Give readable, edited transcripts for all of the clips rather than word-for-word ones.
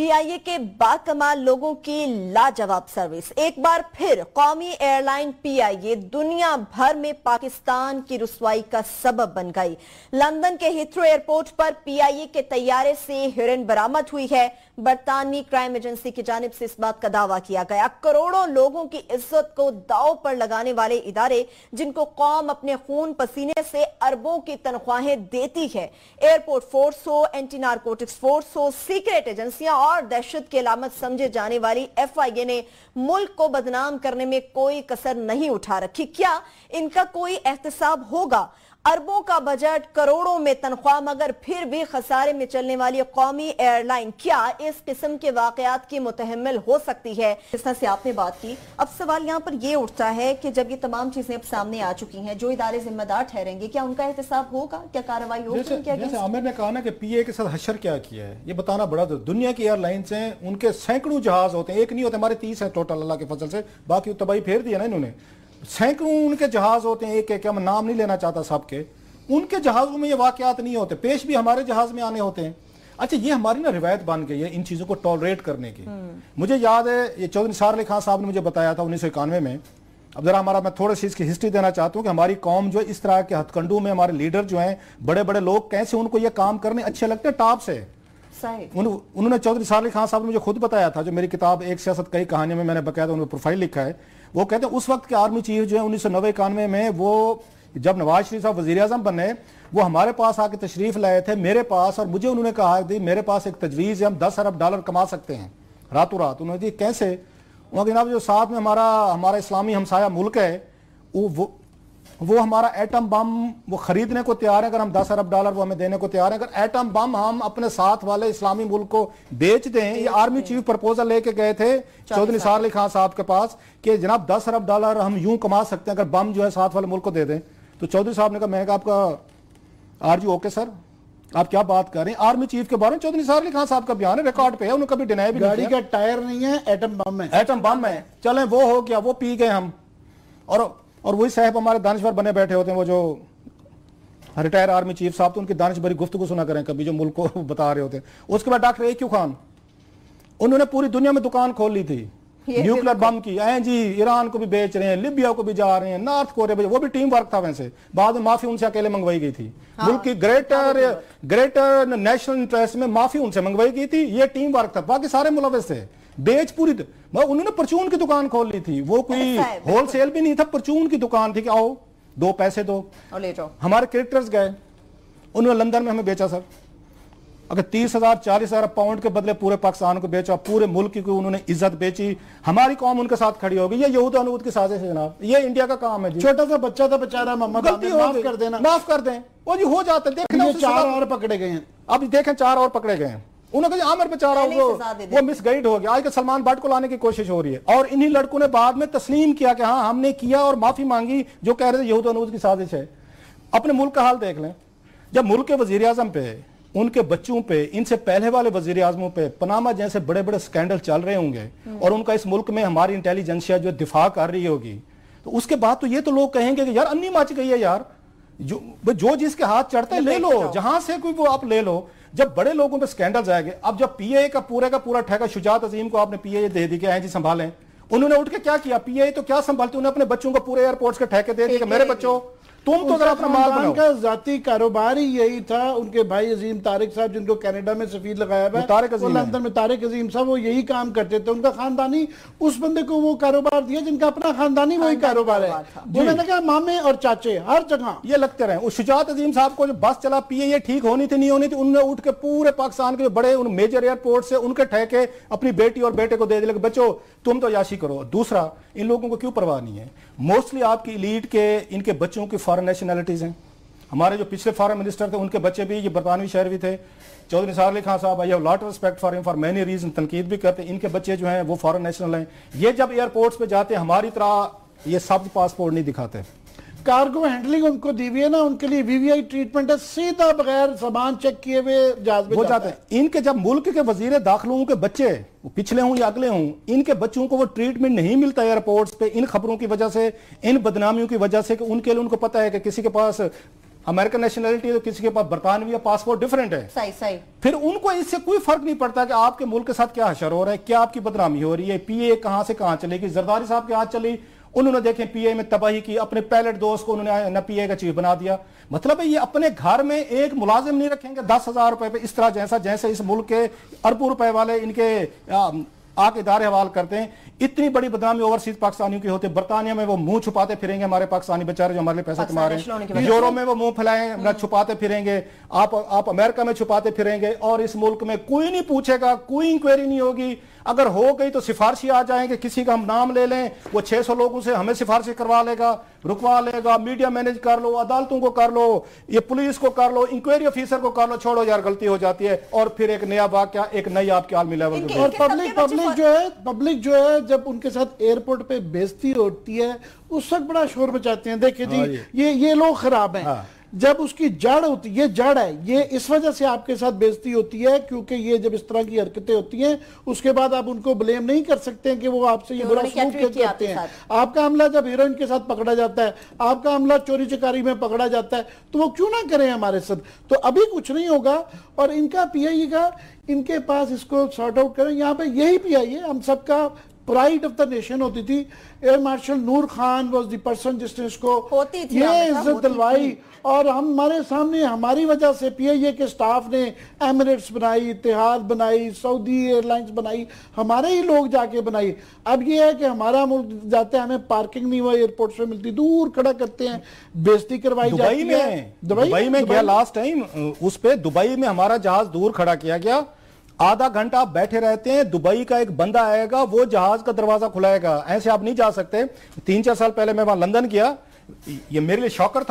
PIA के बाकमाल लोगों की लाजवाब सर्विस। एक बार फिर कौमी एयरलाइन PIA दुनिया भर में पाकिस्तान की रुसवाई का सबब बन गई। लंदन के हीथ्रो एयरपोर्ट पर PIA के तैयारे से हेरोइन बरामद हुई है। बरतानवी क्राइम एजेंसी की जानिब से इस बात का दावा किया गया। करोड़ों लोगों की इज्जत को दांव पर लगाने वाले इदारे, जिनको कौम अपने खून पसीने से अरबों की तनख्वाहें देती है, एयरपोर्ट फोर्स हो, एंटी नारकोटिक्स फोर्स हो, सीक्रेट एजेंसियां और दहशत की अलामत समझे जाने वाली FIA ने मुल्क को बदनाम करने में कोई कसर नहीं उठा रखी। क्या इनका कोई एहतसाब होगा? अरबों का बजट, करोड़ों में तनख्वाह, मगर फिर भी खसारे में चलने वाली कौमी एयरलाइन क्या इस किस्म के वाकयात की मुतहम्मिल हो सकती है? जिस तरह से आपने बात की, अब सवाल यहाँ पर यह उठता है कि जब ये तमाम चीजें अब सामने आ चुकी हैं, जो इदारे जिम्मेदार ठहरेंगे, क्या उनका एहतसाब होगा? क्या कार्रवाई होगी? जैसे आमिर ने कहा ना कि PIA के साथ हशर क्या किया है, ये बताना बड़ा दुनिया की एयरलाइंस हैं, उनके सैकड़ों जहाज होते हैं, एक नहीं होते, हमारे 30 है टोटल अल्लाह के फजल से, बाकी तबाही फेर दिया ना इन्होंने। सैकड़ों उनके जहाज होते हैं, एक एक, मैं नाम नहीं लेना चाहता सबके। उनके जहाजों में ये वाकयात नहीं होते, पेश भी हमारे जहाज में आने होते हैं। अच्छा, ये हमारी ना रिवायत बन गई है इन चीजों को टॉलरेट करने की। मुझे याद है, ये चौधरी निसार अली खान साहब ने मुझे बताया था 1991 में। अब जरा मैं थोड़ी सी इसकी हिस्ट्री देना चाहता हूँ कि हमारी कौम जो इस तरह के हथकंडों में, हमारे लीडर जो हैं, बड़े बड़े लोग, कैसे उनको ये काम करने अच्छे लगते हैं टॉप से। उन्होंने चौधरी निसार अली खान साहब ने मुझे खुद बताया था, जो मेरी किताब एक सियासत कई कहानियों में मैंने बकायदा उनका प्रोफाइल लिखा है। वो कहते हैं उस वक्त के आर्मी चीफ जो है 1990-91 में, वो जब नवाज शरीफ साहब वजीर आजम बने, वो हमारे पास आके तशरीफ लाए थे मेरे पास, और मुझे उन्होंने कहा कि मेरे पास एक तजवीज़ है, हम $10 अरब कमा सकते हैं रातों रात। उन्होंने कहा कैसे? उन्होंने कहा जो साथ में हमारा इस्लामी हमसाया मुल्क है, वो हमारा एटम बम वो खरीदने को तैयार है, अगर हम $10 अरब वो हमें देने को तैयार है। अगर एटम बम हम अपने साथ वाले इस्लामी मुल्क को बेच दें, ये आर्मी चीफ प्रपोजल लेके गए थे चौधरी निसार अली खान साहब के पास कि जनाब $10 अरब हम यूं कमा सकते हैं अगर बम जो है साथ वाले मुल्क को दे दें। तो चौधरी साहब ने कहा, मैं आपका RG ओके सर, आप क्या बात कर रहे हैं? आर्मी चीफ के बारे में चौधरी निसार अली खान साहब का बयान है, रिकॉर्ड पे है, उन्होंने कभी डिनाई भी नहीं किया। गाड़ी का टायर नहीं है, एटम बम है। एटम बम है, चलें वो हो गया, वो पी गए हम। और वही साहब हमारे दानिश्वर बने बैठे होते हैं, वो जो रिटायर आर्मी चीफ साहब, तो उनकी दानिश भरी गुफ्तगू सुना करें कभी, जो मुल्क को बता रहे होते हैं। उसके बाद डॉक्टर AQ खान, उन्होंने पूरी दुनिया में दुकान खोल ली थी न्यूक्लियर बम की। जी, ईरान को भी बेच रहे हैं, लिबिया को भी जा रहे हैं, नॉर्थ कोरिया, वो भी टीम वर्क था। वैसे बाद में माफी उनसे अकेले मंगवाई गई थी। मुल्क की ग्रेटर नेशनल इंटरेस्ट में माफी उनसे मंगवाई गई थी, ये टीम वर्क था, बाकी सारे मुलविस थे। बेच पूरी उन्होंने परचून की दुकान खोल ली थी, वो कोई होलसेल भी नहीं था, परचून की दुकान थी कि आओ 2 पैसे दो और ले जाओ। हमारे क्रिकेटर्स गए, उन्होंने लंदन में हमें बेचा सर, अगर 30,000 40,000 पाउंड के बदले पूरे पाकिस्तान को बेचा, पूरे मुल्क की उन्होंने इज्जत बेची। हमारी कौम उनके साथ खड़ी होगी। ये यहूद अनूद की साजिश है जनाब, ये इंडिया का काम है जी। छोटा सा बच्चा था बेचारा, मोहम्मद, माफ कर देना, माफ कर दें, वो जी हो जाता है। देखना 4 और पकड़े गए हैं, अब देखें 4 और पकड़े गए हैं। उन्होंने कहा आमिर बेचारा वो मिसगाइड हो गया। आज के सलमान भट्ट को लाने की कोशिश हो रही है, और इन्हीं लड़कों ने बाद में तस्लीम किया कि हाँ हमने किया, और माफी मांगी, जो कह रहे थे यहूद अनूद की साजिश है। अपने मुल्क का हाल देख लें, जब मुल्क के वजीर आजम पे, उनके बच्चों पे, इनसे पहले वाले वजीर आजमों पे पनामा जैसे बड़े बड़े स्कैंडल चल रहे होंगे, और उनका इस मुल्क में हमारी इंटेलिजेंसिया जो दिफा कर रही होगी, तो उसके बाद तो ये तो लोग कहेंगे कि यार अन्नी मच गई है यार, जो जिसके हाथ चढ़ते ले लो, जहां से कोई वो आप ले लो। जब बड़े लोगों पे स्कैंडल जाएंगे, अब जब PIA का पूरा ठेका शुजात अजीम को आपने PIA दे दी कि जी संभालें, उन्होंने उठ के क्या किया? PIA तो क्या संभालते, उन्होंने अपने बच्चों को पूरे एयरपोर्ट्स के ठेके दे दिए कि मेरे बच्चों तुम तो जरा अपना माल बनाओ। का जाती कारोबार ही यही था। उनके भाई अजीम तारिक साहब, जिनको कनाडा में सफीर लगाया हुआ है, वो लंदन में तारिक अजीम साहब, वो यही काम करते थे। उनका खानदानी उस बंदे को वो कारोबार दिया जिनका अपना खानदानी वही कारोबार है। वो मैंने कहा मामे और चाचे हर जगह ये लगते रहे। उस शुजात अजीम साहब को जो बस चला PIA ठीक होनी थी नहीं होनी थी, उन्होंने उठ के पूरे पाकिस्तान के बड़े मेजर एयरपोर्ट से उनके ठेके अपनी बेटी और बेटे को दे दिए, बच्चों तुम तो याशी करो। दूसरा, इन लोगों को क्यों परवाह नहीं है? मोस्टली आपकी इलीट के इनके बच्चों की फॉरेन नेशनैलिटीज हैं। हमारे जो पिछले फॉरेन मिनिस्टर थे, उनके बच्चे भी ये बरतानवी शहरी थे। Chaudhary Nisar Ali Khan sahab, I have lot respect for him for many reason, तनकीद भी करते हैं। इनके बच्चे जो हैं वो फॉरेन नेशनल हैं। ये जब एयरपोर्ट्स पे जाते हैं, हमारी तरह ये सब पासपोर्ट नहीं दिखाते। कार्गो हैंडलिंग उनको दी हुई है ना, उनके लिए VVI ट्रीटमेंट है, सीधा बगैर सामान चेक किए हुए जहाज में जाते हैं। इनके जब मुल्क के वजीर दाखिलों के बच्चे, पिछले हों या अगले हों, इनके बच्चों को वो ट्रीटमेंट नहीं मिलता एयरपोर्ट्स पे, इन खबरों की वजह से, इन बदनामियों की वजह से कि उनके लिए उनको पता है कि किसी के पास अमेरिकन नेशनलिटी है तो किसी के पास बरतानवी पासपोर्ट डिफरेंट है। सही सही। फिर उनको इससे कोई फर्क नहीं पड़ता कि आपके मुल्क के साथ क्या हशर हो रहा है, क्या आपकी बदनामी हो रही है। पीए कहां से कहां चलेगी, जरदारी साहब के हाथ चली, उन्होंने देखें पीए में तबाही की, अपने पायलट दोस्त को उन्होंने न पीए का चीफ बना दिया। मतलब है ये अपने घर में एक मुलाजिम नहीं रखेंगे 10,000 रुपए पे, इस तरह जैसे इस मुल्क के अरबों रुपए वाले इनके आके इदारे हवाल करते हैं। इतनी बड़ी बदनामी ओवरसीज पाकिस्तानियों की होती है। बरतानिया में वो मुंह छुपाते फिरेंगे हमारे पाकिस्तानी बेचारे जो हमारे लिए पैसा कमा रहे हैं, यूरोप में वो मुंह फैलाएं छुपाते फिरेंगे, आप अमेरिका में छुपाते फिरेंगे, और इस मुल्क में कोई नहीं पूछेगा, कोई इंक्वायरी नहीं होगी। अगर हो गई तो सिफारशी आ जाएंगे, किसी का हम नाम ले लें, वो 600 लोगों से हमें सिफारशी करवा लेगा, रुकवा लेगा, मीडिया मैनेज कर लो, अदालतों को कर लो, ये पुलिस को कर लो, इंक्वायरी ऑफिसर को कर लो, छोड़ो यार गलती हो जाती है, और फिर एक नया वाकया, एक नई आपके आलमी लेवल पे। और पब्लिक जो है जब उनके साथ एयरपोर्ट पे बेइज्जती होती है उस वक्त बड़ा शोर मचाते हैं। देखिए जी ये लोग खराब हैं। जब उसकी जड़ होती है, ये जड़ है, ये इस वजह से आपके साथ बेइज्जती होती है क्योंकि ये जब इस तरह की हरकतें होती हैं उसके बाद आप उनको ब्लेम नहीं कर सकते कि वो आपसे ये बुरा सलूक करते हैं। आपका हमला जब हीरोइन के साथ पकड़ा जाता है, आपका हमला चोरी चकारी में पकड़ा जाता है, तो वो क्यों ना करें हमारे साथ। तो अभी कुछ नहीं होगा और इनका पीआईए का इनके पास इसको सॉर्ट आउट करें। यहाँ पे यही पीआईए हम सबका प्राइड ऑफ द नेशन होती थी। Air marshal Noor Khan was the person जिसने इसको ये इज्जत दिलवाई, और हमारे सामने हमारी वजह से पीआईए के स्टाफ ने एमिरेट्स बनाई, इतिहाद बनाई, सऊदी एयरलाइंस बनाई, हमारे ही लोग जाके बनाई। अब ये है कि हमारा मुल्क जाते हैं, हमें पार्किंग नहीं हुआ एयरपोर्ट से मिलती, दूर खड़ा करते हैं, बेइज्जती करवाई जाती है। दुबई में गया लास्ट टाइम, उस पे दुबई में हमारा जहाज दूर खड़ा किया गया, आधा घंटा आप बैठे रहते हैं, दुबई का एक बंदा आएगा वो जहाज का दरवाजा खुलाएगा, ऐसे आप नहीं जा सकते। 3-4 साल पहले मैं वहां लंदन गया, ये मेरे लिए शॉक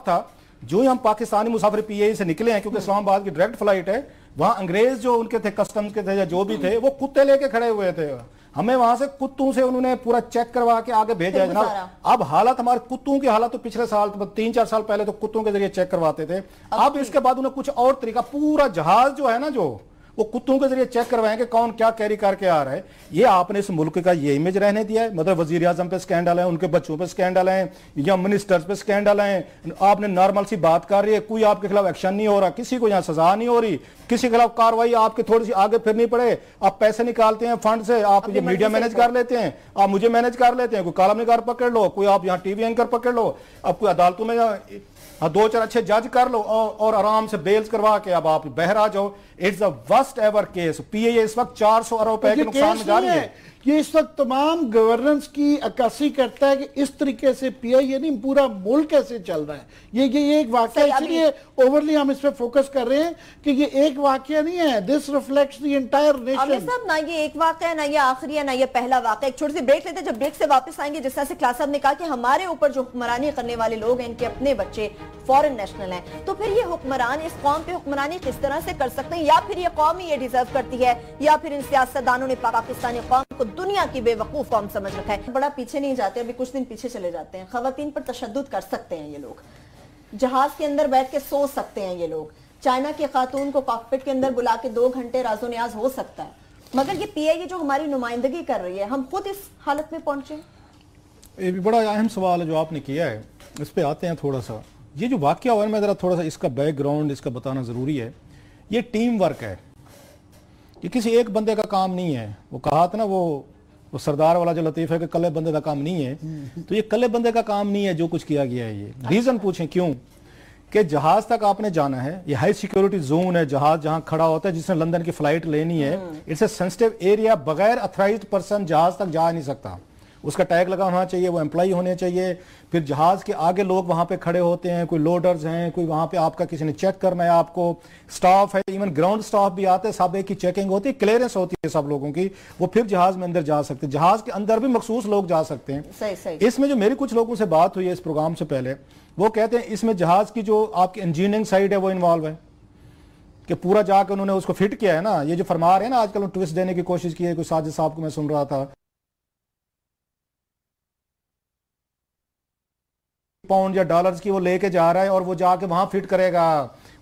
था। जो ही हम पाकिस्तानी मुसाफिर पीआईए से निकले हैं, क्योंकि इस्लामाबाद की डायरेक्ट फ्लाइट है, वहां अंग्रेज जो उनके थे, कस्टम्स के थे या जो भी थे, वो कुत्ते लेके खड़े हुए थे। हमें वहां से कुत्तों से उन्होंने पूरा चेक करवा के आगे भेजा है जनाब। अब हालत हमारे कुत्तों की हालत तो पिछले साल 3-4 साल पहले तो कुत्तों के जरिए चेक करवाते थे, अब इसके बाद उन्हें कुछ और तरीका, पूरा जहाज जो है ना जो वो कुत्तों के जरिए चेक करवाएंगे कौन क्या कैरी करके आ रहा है। ये आपने इस मुल्क का ये इमेज रहने दिया है। मतलब वजीर आजम पे स्कैंडल है, उनके बच्चों पे स्कैंडल है, या मिनिस्टर्स पे स्कैंडल है। आपने नॉर्मल सी बात कर रही है, कोई आपके खिलाफ एक्शन नहीं हो रहा, किसी को यहाँ सजा नहीं हो रही, किसी के खिलाफ कार्रवाई आपके थोड़ी सी आगे फिरनी पड़े, आप पैसे निकालते हैं फंड से, आप ये मीडिया मैनेज कर लेते हैं, आप मुझे मैनेज कर लेते हैं, कोई कालम निगार पकड़ लो, कोई आप यहाँ टीवी एंकर पकड़ लो, अब कोई अदालतों में 2-4 अच्छे जज कर लो और आराम से बेल्स करवा के अब आप बहर आ जाओ। It's the worst ever case. PIA इस वक्त 400 अरब रुपए के नुकसान में जा रही है। ये इस वक्त तमाम गवर्नेंस की अक्कासी करता है कि इस तरीके से पीआईए नहीं पूरा मुल्क कैसे चल रहा है। ये एक वाकया, इसलिए ओवरली हम इस पे फोकस कर रहे हैं कि ये एक वाकया नहीं है, this reflects the entire nation. साहब ना ये एक वाकया है, ना ये आखिरी है, ना ये पहला वाकया। एक छोटी सी ब्रेक लेते हैं, जब ब्रेक से वापस आएंगे, जिस तरह से क्लास साहब ने कहा कि हमारे ऊपर जो हुक्मरानी करने वाले लोग हैं इनके अपने बच्चे फॉरेन नेशनल हैं, तो फिर ये हुक्मरान इस कौम पे हुक्मरानी किस तरह से कर सकते हैं, या फिर ये कौम ही ये डिजर्व करती है, या फिर इन सियासतदानों ने पाकिस्तानी कौम को दुनिया की बेवकूफ कौम समझ रखा है। बड़ा पीछे नहीं जाते, अभी कुछ दिन पीछे चले जाते हैं। खवातीन पर तशद्दुद कर सकते हैं ये लोग, जहाज के अंदर बैठ के सो सकते हैं ये लोग, चाइना की खातून को कॉकपिट के अंदर बुला के 2 घंटे राजो न्याज हो सकता है, मगर ये पीआईए जो हमारी नुमाइंदगी कर रही है, हम खुद इस हालत में पहुंचे। ये भी बड़ा अहम सवाल है जो आपने किया है, इस पे आते हैं थोड़ा सा। ये जो वाकया हुआ है, मैं जरा थोड़ा सा इसका बैकग्राउंड इसका बताना जरूरी है। ये टीम वर्क है, ये किसी एक बंदे का काम नहीं है। वो कहा था ना वो सरदार वाला जो लतीफ है कि कल्ले बंदे का काम नहीं है, तो ये कल्ले बंदे का काम नहीं है जो कुछ किया गया है। ये रीजन पूछें क्यों, कि जहाज तक आपने जाना है, ये हाई सिक्योरिटी जोन है, जहाज जहां खड़ा होता है, जिसने लंदन की फ्लाइट लेनी है, इट्स ए सेंसिटिव एरिया, बगैर अथराइज्ड पर्सन जहाज तक जा नहीं सकता। उसका टैग लगा होना चाहिए, वो एम्प्लॉय होने चाहिए। फिर जहाज के आगे लोग वहां पे खड़े होते हैं, कोई लोडर्स हैं, कोई वहां पे आपका किसी ने चेक करना है, आपको स्टाफ है, इवन ग्राउंड स्टाफ भी आते हैं, सब एक की चेकिंग होती है, क्लियरेंस होती है सब लोगों की, वो फिर जहाज में अंदर जा सकते हैं। जहाज के अंदर भी मखसूस लोग जा सकते हैं। सही। इसमें जो मेरी कुछ लोगों से बात हुई है इस प्रोग्राम से पहले, वो कहते हैं इसमें जहाज की जो आपकी इंजीनियरिंग साइड है वो इन्वॉल्व है, कि पूरा जाकर उन्होंने उसको फिट किया है ना। ये जो फरमा रहे हैं ना आजकल ट्विस्ट देने की कोशिश की है, कोई साजिद साहब को मैं सुन रहा था, पाउंड या डॉलर्स की वो लेके जा रहा है और वो जाके वहां फिट करेगा,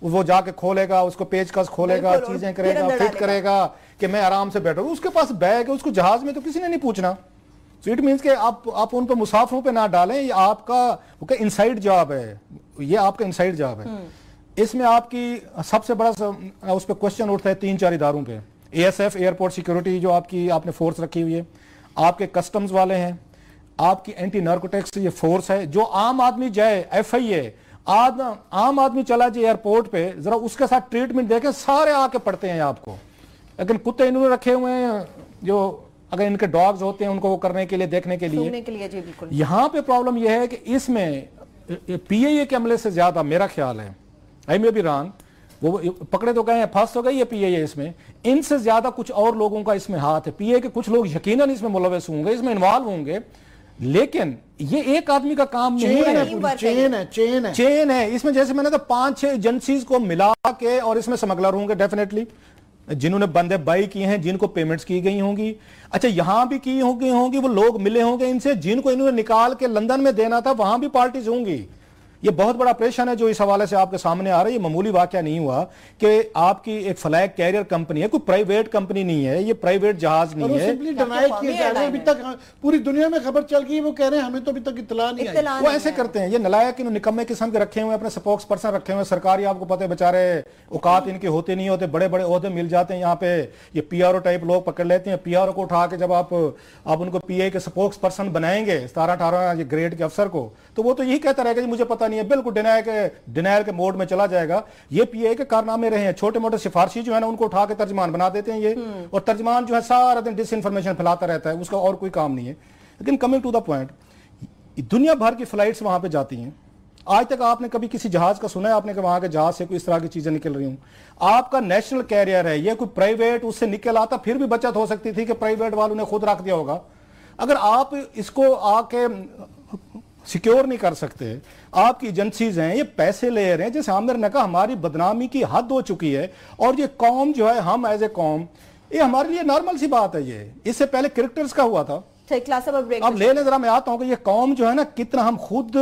वो जाके खोलेगा, उसको पेचकस खोलेगा, चीजें करेगा, फिट करेगा कि मैं आराम से बैठूं। उसके पास बैग है, उसको जहाज में तो किसी ने नहीं पूछना, So it means کہ آپ ان پہ مسافروں پہ نہ ڈالیں, یہ آپ کا انسائڈ جاب ہے, یہ آپ کا انسائڈ جاب ہے. اس میں آپ کی سب سے بڑا اس پہ کوشچن اٹھتا ہے 3-4 اداروں پہ. ASF ایئرپورٹ سیکیورٹی جو آپ نے فورس رکھی ہوئی ہے, آپ کے کسٹمز والے ہیں, آپ کی اینٹی نارکوٹکس یہ فورس ہے. جو عام آدمی جائے, FIA عام آدمی چلا جائے ایئرپورٹ پہ, ذرا اس کے ساتھ ٹریٹمنٹ دیکھیں, سارے آ کے پڑھتے ہیں آپ کو. لیکن کتے انہوں نے رکھے ہوئے ہیں جو اگر ان کے ڈاگز ہوتے ہیں ان کو وہ کرنے کے لیے, دیکھنے کے لیے. جی بالکل. یہاں پہ پرابلم یہ ہے کہ اس میں PIA کے عملے سے زیادہ, میرا خیال ہے, I may be wrong, وہ پکڑے تو گئے ہیں, پھنس تو گئی ہے PIA اس میں, ان سے زیادہ کچھ اور لوگوں کا اس میں ہاتھ ہے. PIA کے کچھ لوگ یقیناً اس میں ملوث ہوں گے, اس میں انوالو ہوں گے, لیکن یہ ایک آدمی کا کام نہیں ہے, چین ہے. اس میں جیسے میں نے تو 5-6 ایجنسیز کو ملا کے, اور اس میں سمگلر ہوں گے ڈیفینیٹلی, جنہوں نے بندے بائی کیے ہیں, جن کو پیمنٹس کی گئی ہوں گی. اچھا یہاں بھی کی ہوں گی, وہ لوگ ملے ہوں گے ان سے جن کو انہوں نے نکال کے لندن میں دینا تھا, وہاں بھی پارٹیز ہوں گی. یہ بہت بڑا آپریشن ہے جو اس حوالے سے آپ کے سامنے آ رہا ہے. یہ معمولی واقعہ نہیں ہوا کہ آپ کی ایک فلیگ کیریئر کمپنی ہے, کوئی پرائیویٹ کمپنی نہیں ہے, یہ پرائیویٹ جہاز نہیں ہے. ابھی تک پوری دنیا میں خبر چل گئی, وہ کہہ رہے ہیں ہمیں تو ابھی تک اطلاع نہیں آئی. وہ ایسے کرتے ہیں, یہ نلائق نکمے قسم کے رکھے ہوئے, اپنے سپوکس پرسن رکھے ہوئے, سرکاری آپ کو پتہ ہے بیچارے اوقات ان کے ہوتے نہیں ہوتے, بڑے بڑے عہدے مل جاتے ہیں. یہاں پہ یہ PRO ٹائپ لوگ پکڑ لیتے ہیں. PRO کو اٹھا کے جب آپ ان کو PA کے سپوکس پرسن بنائیں گے 17-18 گریڈ کے افسر کو, تو وہ تو یہی کہتا رہے گا مجھے پتہ نہیں ہے, بالکل ڈینائل کے موڈ میں چلا جائے گا. یہ PA کے کارنامے رہے ہیں. چھوٹے موٹے سفارشی جو ہے نا, ان کو اٹھا کے ترجمان بنا دیتے ہیں یہ, اور ترجمان جو ہے سارا دن ڈس انفارمیشن پھیلاتا رہتا ہے, اس کا اور کوئی کام نہیں ہے. لیکن کمنگ ٹو دا پوائنٹ, دنیا بھر کی فلائٹس وہاں پہ جاتی ہیں. آج تک آپ نے کبھی کسی جہاز کا سنا ہے آپ نے کہ وہاں کے جہاز سے کوئی اس طرح کی چیزیں نکل رہی ہوں؟ آپ کا نیشنل کیریئر ہے, یہ کوئی پرائیویٹ اس سے نکل آتا, پھر بھی بچت ہو سکتی تھی کہ پرائیویٹ والوں نے خود رکھ دیا ہوگا. اگر آپ اس کو آ کے سیکیور نہیں کر سکتے, آپ کی ایجنسیز ہیں, یہ پیسے لے رہے ہیں, جیسے عامر نے کہا ہماری بدنامی کی حد ہو چکی ہے, اور یہ قوم جو ہے, ہم ایز اے قوم, یہ ہمارے لیے نارمل سی بات ہے. یہ اس سے پہلے کرکٹرز کا ہوا تھا. اب لے لیں ذرا, میں آتا ہوں کہ یہ قوم جو ہے نا, کتنا ہم خود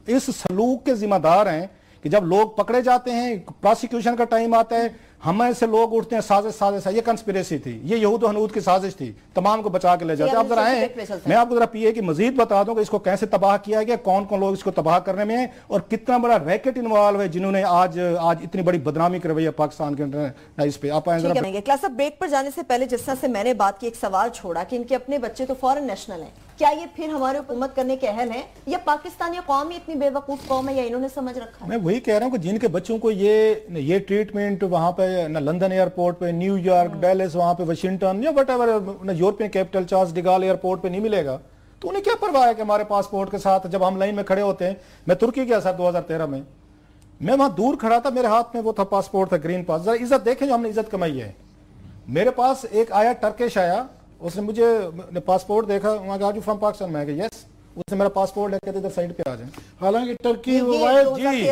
اس سلوک کے ذمہ دار ہیں کہ جب لوگ پکڑے جاتے ہیں, پروسیکیوشن کا ٹائم آتا ہے, ہمیں سے لوگ اٹھتے ہیں سازش, یہ کنسپیریسی تھی, یہ یہود و حنود کی سازش تھی, تمام کو بچا کے لے جاتے. آپ ذرا آئیں, میں آپ کو ذرا PA کی مزید بتا دوں کہ اس کو کیسے تباہ کیا گیا, کون کون لوگ اس کو تباہ کرنے میں ہیں, اور کتنا بڑا ریکٹ انوالو ہے جنہوں نے آج اتنی بڑی بدنامی کر رہی ہے پاکستان کے اس پہ. آپ آئیں ذرا. کلاس اب بریک پر جانے سے پہلے جس طرح سے میں نے بات کی, ایک سوال چھوڑا کہ ان کے اپنے بچے تو فورن نیشنل ہیں, کیا یہ پھر ہمارے حکومت کرنے کے اہل ہیں, یا پاکستانی قوم ہی اتنی بے وقوف قوم ہے, یا انہوں نے سمجھ رکھا ہے؟ میں وہی کہہ رہا ہوں کہ جن کے بچوں کو یہ ٹریٹمنٹ وہاں پہ نہ لندن ایئرپورٹ پہ, نیو یارک, ڈیلس, وہاں پہ واشنگٹن, یا what ever European capital Charles D گال ایئرپورٹ پہ نہیں ملے گا, تو انہیں کیا پرواہ ہے کہ ہمارے پاسپورٹ کے ساتھ جب ہم لائن میں کھڑے ہوتے ہیں. میں ترکی گیا سر 2013 میں, میں وہاں دور کھڑا تھا, میرے ہاتھ میں وہ تھا پاسپورٹ تھا, گرین پاس. ذرا عزت دیکھیں جو ہم نے عزت کمائی ہے. میرے پاس ایک آیا ٹرکش آیا, اس نے مجھے پاسپورٹ دیکھا, وہاں کہا جو فرام پاکستان, میں کہا یس, اس نے میرا پاسپورٹ لے کے ادھر سائڈ پہ آ جائیں. حالانکہ ٹرکی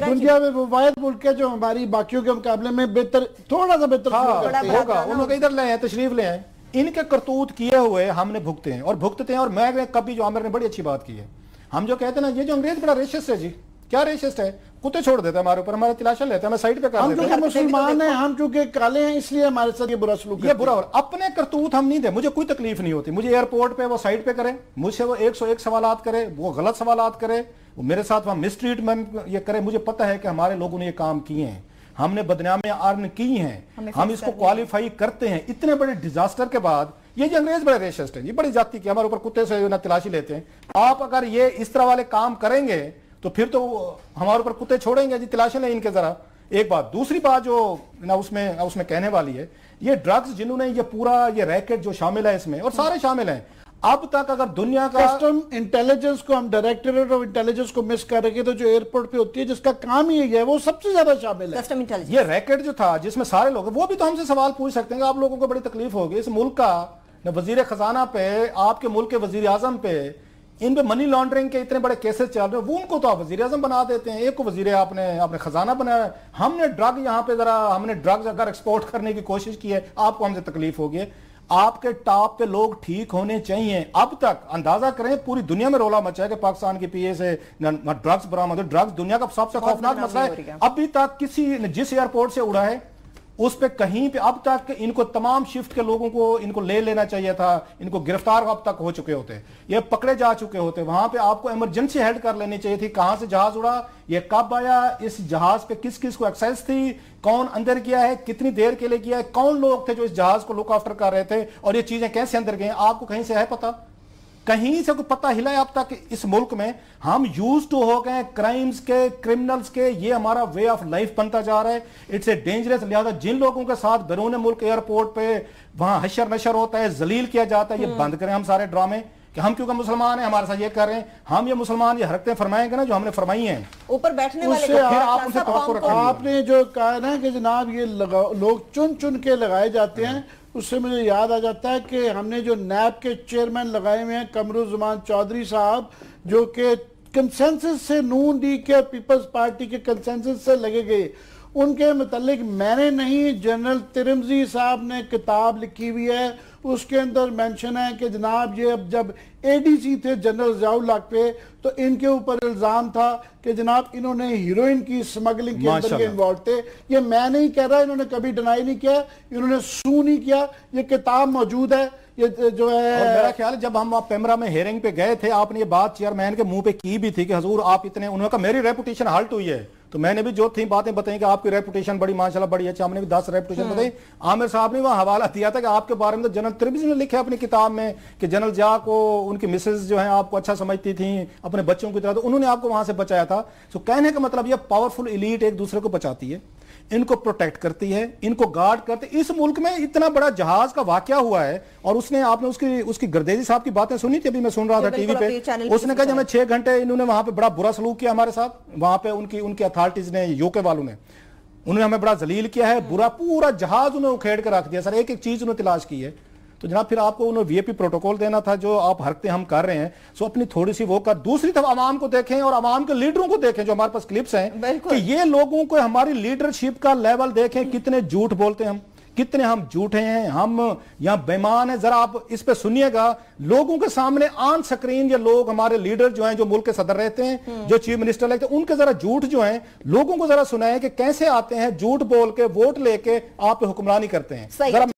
دنیا میں وہ واحد ملک ہے جو ہماری باقیوں کے مقابلے میں بہتر, تھوڑا سا بہتر ہوگا. ان لوگ ادھر لے آئے, تشریف لے آئے. ان کے کرتوت کیے ہوئے ہم نے بھگتے ہیں اور بھگتتے ہیں. اور میں کبھی, جو عامر نے بڑی اچھی بات کی ہے, ہم جو کہتے ہیں نا یہ جو انگریز بڑا ریشسٹ ہے, جی کیا ریشسٹ ہے, کتے چھوڑ دیتے ہیں ہمارے اوپر, ہمارے تلاشا لیتے ہیں, ہمیں سائڈ پہ کر دیتے ہیں. ہم چونکہ مسلمان ہیں, ہم چونکہ کالے ہیں, اس لیے ہمارے ساتھ یہ برا سلوک, یہ برا. اور اپنے کرتوت ہم نہیں دے, مجھے کوئی تکلیف نہیں ہوتی, مجھے ایئرپورٹ پہ وہ سائڈ پہ کرے, مجھ سے وہ 101 سوالات کرے, وہ غلط سوالات کرے, وہ میرے ساتھ وہاں مس ٹریٹمنٹ یہ کرے. مجھے پتہ ہے کہ ہمارے لوگوں نے یہ کام کیے ہیں, ہم نے بدنامیاں ارن کی ہیں, ہم اس کو کوالیفائی کرتے ہیں. اتنے بڑے ڈیزاسٹر کے بعد یہ جو انگریز بڑے ریشسٹ ہیں, یہ بڑی جاتی کی, ہمارے اوپر کتے سے تلاشی لیتے ہیں. آپ اگر یہ اس طرح والے کام کریں گے تو پھر تو ہمارے اوپر کتے چھوڑیں گے, جی تلاشی لیں ان کے ذرا. ایک بات. دوسری بات جو اس میں کہنے والی ہے, یہ ڈرگز جنہوں نے یہ پورا یہ ریکٹ جو شامل ہے اس میں, اور سارے شامل ہیں, اب تک اگر دنیا کا کسٹم انٹیلیجنس کو, ہم ڈائریکٹریٹ آف انٹیلیجنس کو مس کر رہے, تو جو ایئرپورٹ پہ ہوتی ہے جس کا کام ہی ہے, وہ سب سے زیادہ شامل ہے. یہ ریکٹ جو تھا جس میں سارے لوگ, وہ بھی تو ہم سے سوال پوچھ سکتے ہیں کہ آپ لوگوں کو بڑی تکلیف ہوگی اس ملک کا, وزیر خزانہ پہ, آپ کے ملک کے وزیر اعظم پہ, ان پہ منی لانڈرنگ کے اتنے بڑے کیسز چل رہے ہیں, وہ ان کو تو آپ وزیر اعظم بنا دیتے ہیں, ایک کو وزیر آپ نے خزانہ بنایا. ہم نے ڈرگ یہاں پہ ذرا, ہم نے ڈرگز اگر ایکسپورٹ کرنے کی کوشش کی ہے, آپ کو ہم سے تکلیف ہوگی. آپ کے ٹاپ پہ لوگ ٹھیک ہونے چاہیے. اب تک اندازہ کریں, پوری دنیا میں رولا مچا ہے کہ پاکستان کی PA سے ڈرگز برآمد. ڈرگز دنیا کا سب سے خوفناک مسئلہ ہے. ابھی تک کسی نے جس ایئرپورٹ سے اڑا ہے, उस पे कहीं पे अब तक इनको तमाम शिफ्ट के लोगों को इनको ले लेना चाहिए था, इनको गिरफ्तार अब तक हो चुके होते, ये पकड़े जा चुके होते, वहां पे आपको इमरजेंसी हेल्प कर लेनी चाहिए थी। कहां से जहाज उड़ा, ये कब आया, इस जहाज पे किस किस को एक्सेस थी, कौन अंदर गया है, कितनी देर के लिए गया है, कौन लोग थे जो इस जहाज को लुक आफ्टर कर रहे थे, और ये चीजें कैसे अंदर गई, आपको कहीं से है पता? कहीं से कोई पता हिला है अब तक? इस मुल्क में हम यूज टू हो गए क्राइम्स के, क्रिमिनल्स के, ये हमारा वे ऑफ लाइफ बनता जा रहा है। It's a dangerous. लिहाजा जिन लोगों के साथ बैरून मुल्क एयरपोर्ट पे वहां हशर नशर होता है, जलील किया जाता है, ये बंद करें हम सारे ड्रामे कि हम क्योंकि मुसलमान हैं हमारे साथ ये कर रहे हैं। हम ये मुसलमान ये हरकतें फरमाएंगे ना जो हमने फरमाई हैं, ऊपर बैठने वाले फिर आप उनसे आपने जो कहा ना कि जनाब ये लोग चुन चुन के लगाए जाते हैं, उससे मुझे याद आ जाता है कि हमने जो नैब के चेयरमैन लगाए हुए हैं कमरुज़्ज़मान चौधरी साहब, जो कि कंसेंसस से नून लीग के पीपल्स पार्टी के कंसेंसस से लगे गए, उनके मुतालिक मैंने नहीं, जनरल तिरमिज़ी साहब ने किताब लिखी हुई है, उसके अंदर मेंशन है कि जनाब ये जब एडीसी थे जनरल ज़ियाउल हक पे, तो इनके ऊपर इल्ज़ाम था कि जनाब इन्होंने हीरोइन की स्मगलिंग के अंदर ये इन्वॉल्व थे। ये मैं नहीं कह रहा, इन्होंने कभी डिनाई नहीं किया, इन्होंने सू नहीं किया, ये किताब मौजूद है, ये जो है। और मेरा ख्याल है जब हम पेमरा में हेयरिंग पे गए थे, आपने ये बात चेयरमैन के मुंह पे की भी थी कि हजूर आप इतने, उन्होंने कहा मेरी रेपुटेशन हल्ट हुई है, तो मैंने भी जो थी बातें बताई कि आपकी रेपुटेशन बड़ी माशाल्लाह बड़ी अच्छी, हमने भी 10 रेपुटेशन बताई। आमिर साहब ने वहां हवाला दिया था कि आपके बारे में तो जनरल तिरमिज़ी ने लिखा अपनी किताब में कि जनरल जिया को उनकी मिसेज जो है आपको अच्छा समझती थी अपने बच्चों की तरह, तो उन्होंने आपको वहां से बचाया था। तो कहने का मतलब ये पावरफुल एलीट एक दूसरे को बचाती है, इनको प्रोटेक्ट करती है, इनको गार्ड करती है। इस मुल्क में इतना बड़ा जहाज का वाकया हुआ है, और उसने आपने उसकी गर्देजी साहब की बातें सुनी थी, अभी मैं सुन रहा था टीवी पे, उसने कहा हमें 6 घंटे इन्होंने वहां पे बड़ा बुरा सलूक किया हमारे साथ, वहां पे उनकी अथॉरिटीज ने, यूके वालों ने, उन्होंने हमें बड़ा जलील किया है, बुरा, पूरा जहाज उन्होंने उखेड़ कर रख दिया सर, एक एक चीज उन्होंने तलाश की है। तो जनाब फिर आपको उन्हें वीआईपी प्रोटोकॉल देना था, जो आप हरकतें हम कर रहे हैं, सो अपनी थोड़ी सी वो कर। दूसरी तरफ आवाम को देखें और आवाम के लीडरों को देखें, जो हमारे पास क्लिप्स हैं कि ये लोगों को हमारी लीडरशिप का लेवल देखें, कितने झूठ बोलते हैं हम, कितने हम झूठे हैं, हम यहाँ बेईमान हैं। जरा आप इस पे सुनिएगा, लोगों के सामने ऑन स्क्रीन ये लोग हमारे लीडर जो हैं, जो मुल्क के सदर रहते हैं, जो चीफ मिनिस्टर लगते हैं, उनके जरा झूठ जो हैं लोगों को जरा सुनाएं कि कैसे आते हैं झूठ बोल के वोट लेके आप पे हुक्मरानी करते हैं।